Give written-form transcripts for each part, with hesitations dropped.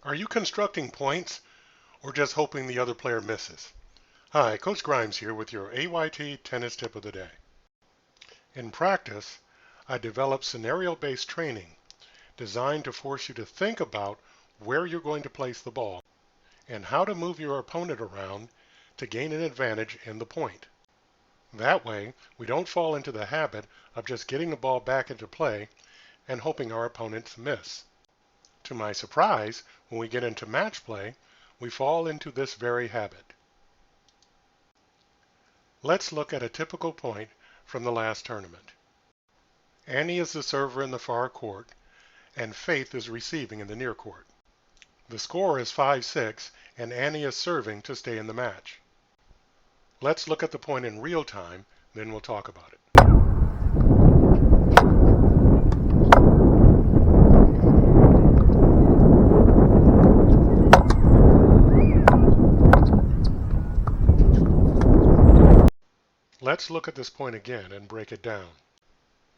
Are you constructing points or just hoping the other player misses? Hi, Coach Grimes here with your AYT tennis tip of the day. In practice, I developed scenario-based training designed to force you to think about where you're going to place the ball and how to move your opponent around to gain an advantage in the point. That way, we don't fall into the habit of just getting the ball back into play and hoping our opponents miss. To my surprise, when we get into match play, we fall into this very habit. Let's look at a typical point from the last tournament. Annie is the server in the far court, and Faith is receiving in the near court. The score is 5-6, and Annie is serving to stay in the match. Let's look at the point in real time, then we'll talk about it. Let's look at this point again and break it down.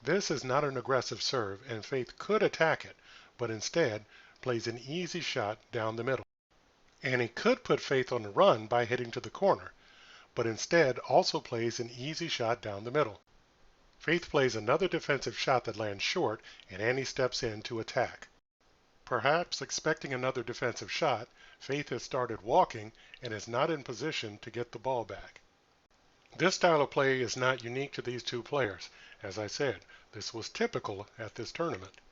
This is not an aggressive serve, and Faith could attack it, but instead plays an easy shot down the middle. Annie could put Faith on the run by hitting to the corner, but instead also plays an easy shot down the middle. Faith plays another defensive shot that lands short, and Annie steps in to attack. Perhaps expecting another defensive shot, Faith has started walking and is not in position to get the ball back. This style of play is not unique to these two players. As I said, this was typical at this tournament.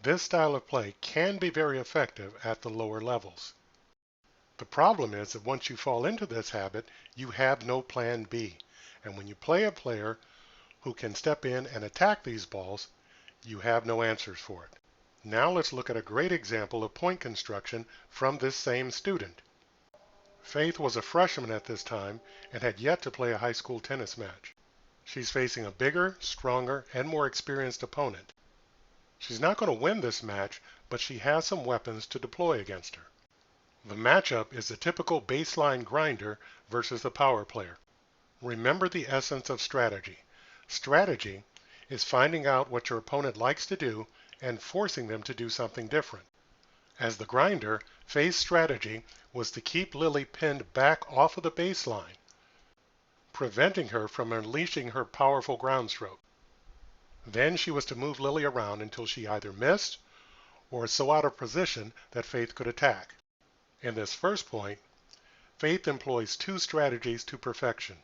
This style of play can be very effective at the lower levels. The problem is that once you fall into this habit, you have no plan B. And when you play a player who can step in and attack these balls, you have no answers for it. Now let's look at a great example of point construction from this same student. Faith was a freshman at this time and had yet to play a high school tennis match. She's facing a bigger, stronger, and more experienced opponent. She's not going to win this match, but she has some weapons to deploy against her. The matchup is the typical baseline grinder versus the power player. Remember the essence of strategy. Strategy is finding out what your opponent likes to do and forcing them to do something different. As the grinder, Faith's strategy was to keep Lily pinned back off of the baseline, preventing her from unleashing her powerful ground stroke. Then she was to move Lily around until she either missed or was so out of position that Faith could attack. In this first point, Faith employs two strategies to perfection.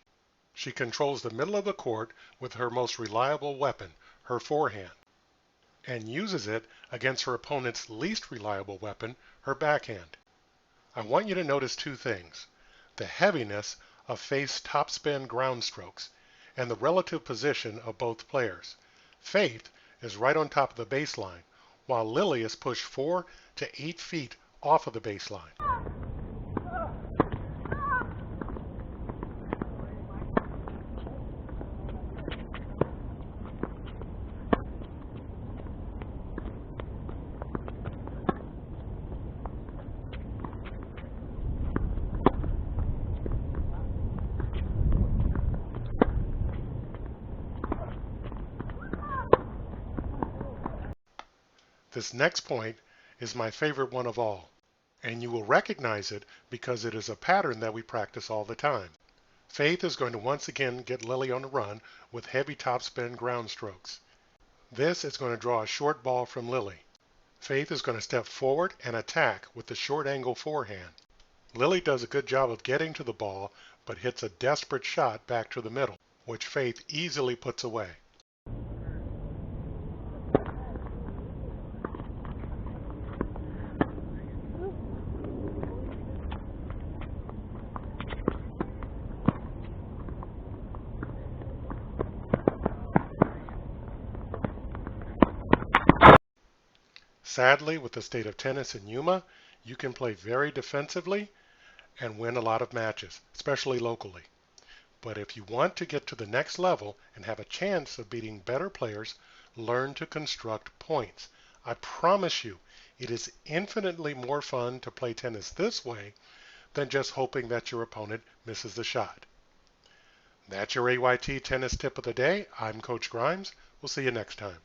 She controls the middle of the court with her most reliable weapon, her forehand, and uses it against her opponent's least reliable weapon, her backhand. I want you to notice two things: the heaviness of Faith's topspin ground strokes and the relative position of both players. Faith is right on top of the baseline, while Lily is pushed 4 to 8 feet off of the baseline. This next point is my favorite one of all, and you will recognize it because it is a pattern that we practice all the time. Faith is going to once again get Lily on the run with heavy topspin ground strokes. This is going to draw a short ball from Lily. Faith is going to step forward and attack with the short angle forehand. Lily does a good job of getting to the ball, but hits a desperate shot back to the middle, which Faith easily puts away. Sadly, with the state of tennis in Yuma, you can play very defensively and win a lot of matches, especially locally. But if you want to get to the next level and have a chance of beating better players, learn to construct points. I promise you, it is infinitely more fun to play tennis this way than just hoping that your opponent misses the shot. That's your AYT tennis tip of the day. I'm Coach Grimes. We'll see you next time.